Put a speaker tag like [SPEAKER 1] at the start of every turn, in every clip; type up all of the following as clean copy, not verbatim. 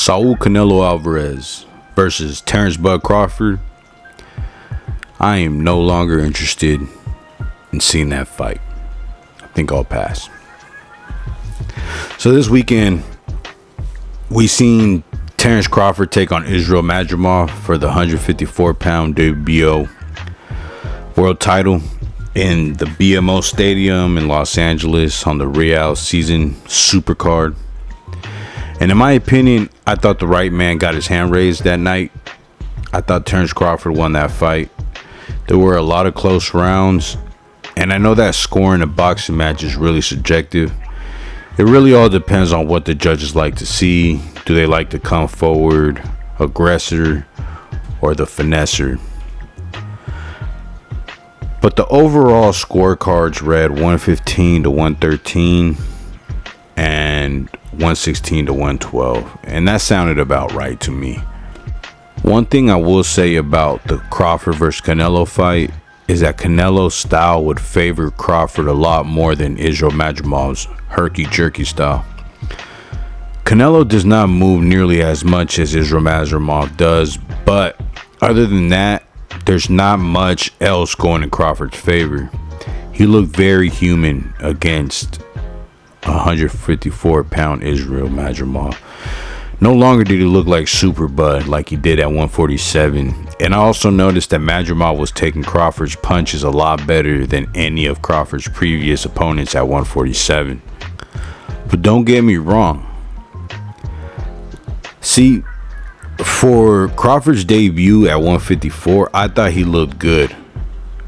[SPEAKER 1] Saul Canelo Alvarez versus Terrence Bud Crawford. I am no longer interested in seeing that fight. I think I'll pass. So this weekend, we seen Terrence Crawford take on Israel Madrimov for the 154-pound WBO world title in the BMO Stadium in Los Angeles on the Real Season Supercard. And in my opinion, I thought the right man got his hand raised that night. I thought Terrence Crawford won that fight. There were a lot of close rounds, and I know that scoring a boxing match is really subjective. It really all depends on what the judges like to see. Do they like to come forward, aggressor, or the finesser? But the overall scorecards read 115 to 113 and 116 to 112, and that sounded about right to me. One thing I will say about the Crawford versus Canelo fight is that Canelo's style would favor Crawford a lot more than Israel Madrimov's herky-jerky style. Canelo does not move nearly as much as Israel Madrimov does, but other than that, there's not much else going in Crawford's favor. He looked very human against 154-pound Israel Madrimov. No longer did he look like Super Bud like he did at 147. And I also noticed that Madrimov was taking Crawford's punches a lot better than any of Crawford's previous opponents at 147. But don't get me wrong. See, for Crawford's debut at 154, I thought he looked good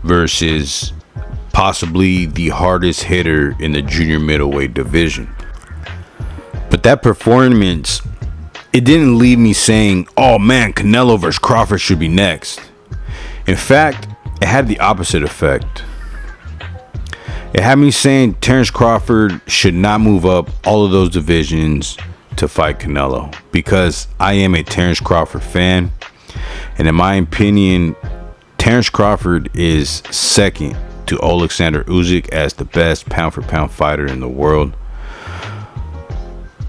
[SPEAKER 1] versus possibly the hardest hitter in the junior middleweight division. But that performance, it didn't leave me saying, oh man, Canelo versus Crawford should be next. In fact, it had the opposite effect. It had me saying Terrence Crawford should not move up all of those divisions to fight Canelo, because I am a Terrence Crawford fan, and in my opinion, Terrence Crawford is second to Alexander Usyk as the best pound-for-pound fighter in the world.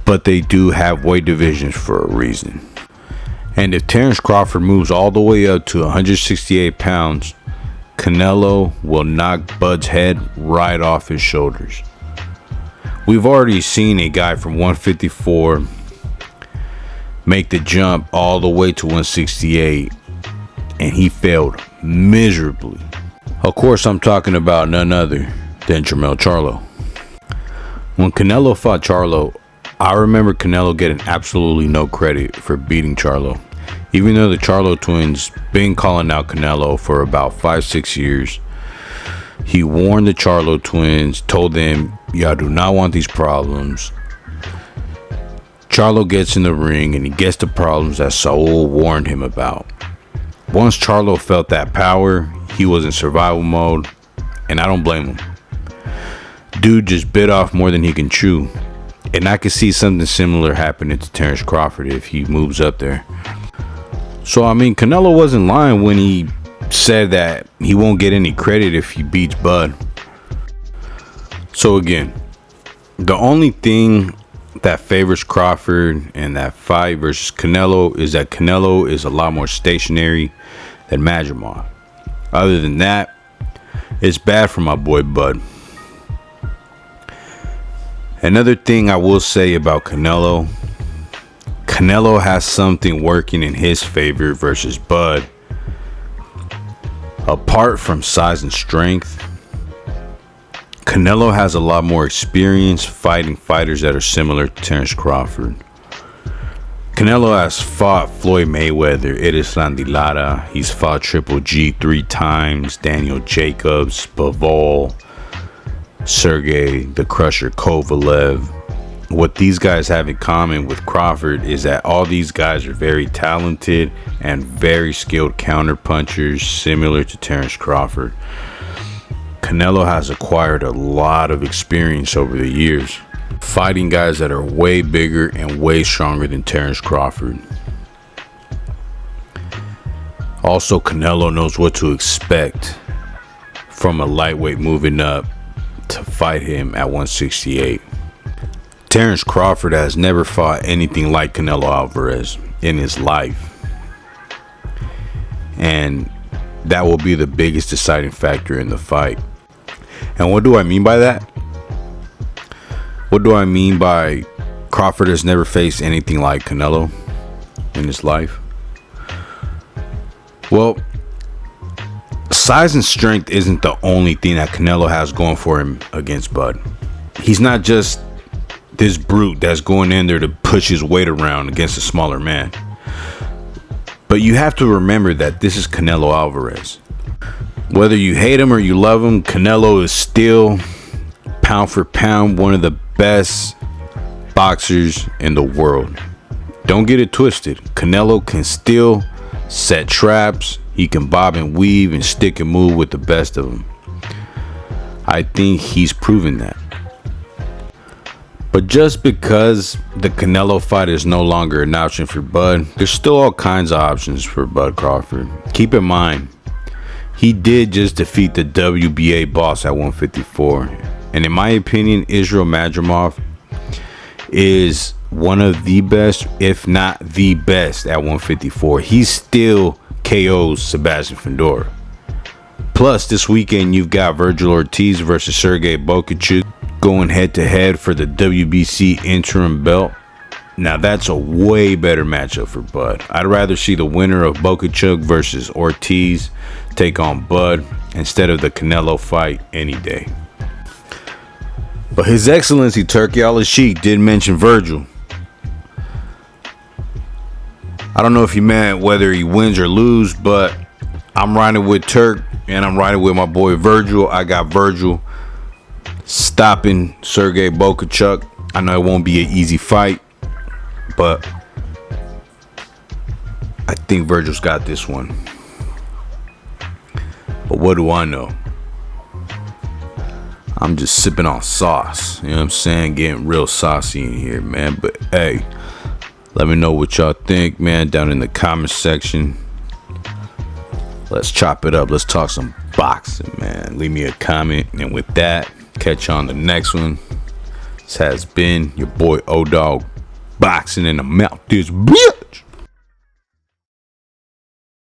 [SPEAKER 1] But they do have weight divisions for a reason. And if Terrence Crawford moves all the way up to 168 pounds, Canelo will knock Bud's head right off his shoulders. We've already seen a guy from 154 make the jump all the way to 168, and he failed miserably. Of course, I'm talking about none other than Jermell Charlo. When Canelo fought Charlo, I remember Canelo getting absolutely no credit for beating Charlo. Even though the Charlo twins been calling out Canelo for about 5-6 years, he warned the Charlo twins, told them, y'all do not want these problems. Charlo gets in the ring and he gets the problems that Saul warned him about. Once Charlo felt that power, he was in survival mode, and I don't blame him. Dude just bit off more than he can chew. And I could see something similar happening to Terrence Crawford if he moves up there. So, I mean, Canelo wasn't lying when he said that he won't get any credit if he beats Bud. So, again, the only thing that favors Crawford in that fight versus Canelo is that Canelo is a lot more stationary than Madrimov. Other than that, it's bad for my boy Bud. Another thing I will say about Canelo has something working in his favor versus Bud. Apart from size and strength, Canelo has a lot more experience fighting fighters that are similar to Terrence Crawford. Canelo has fought Floyd Mayweather, Erislandy Lara. He's fought Triple G 3 times, Daniel Jacobs, Bivol, Sergey the Crusher Kovalev. What these guys have in common with Crawford is that all these guys are very talented and very skilled counter punchers, similar to Terrence Crawford. Canelo has acquired a lot of experience over the years, fighting guys that are way bigger and way stronger than Terrence Crawford. Also, Canelo knows what to expect from a lightweight moving up to fight him at 168. Terrence Crawford has never fought anything like Canelo Alvarez in his life. And that will be the biggest deciding factor in the fight. And what do I mean by that? What do I mean by Crawford has never faced anything like Canelo in his life? Well, size and strength isn't the only thing that Canelo has going for him against Bud. He's not just this brute that's going in there to push his weight around against a smaller man. But you have to remember that this is Canelo Alvarez. Whether you hate him or you love him, Canelo is still, pound for pound, one of the best boxers in the world. Don't get it twisted. Canelo can still set traps. He can bob and weave and stick and move with the best of them. I think he's proven that. But just because the Canelo fight is no longer an option for Bud, there's still all kinds of options for Bud Crawford. Keep in mind, he did just defeat the WBA boss at 154. And in my opinion, Israel Madrimov is one of the best, if not the best, at 154. He still KOs Sebastian Fundora. Plus, this weekend you've got Vergil Ortiz versus Sergey Bokaczuk going head to head for the WBC interim belt. Now that's a way better matchup for Bud. I'd rather see the winner of Bokaczuk versus Ortiz take on Bud instead of the Canelo fight any day. But His Excellency Turki Al-Sheikh did mention Vergil. I don't know if he meant whether he wins or lose, but I'm riding with Turk and I'm riding with my boy Vergil. I got Vergil stopping Sergey Bokaczuk. I know it won't be an easy fight, but I think Vergil's got this one. But what do I know? I'm just sipping on sauce. You know what I'm saying? Getting real saucy in here, man. But hey, let me know what y'all think, man, down in the comment section. Let's chop it up. Let's talk some boxing, man. Leave me a comment. And with that, catch you on the next one. This has been your boy O-Dog, boxing in the mouth. This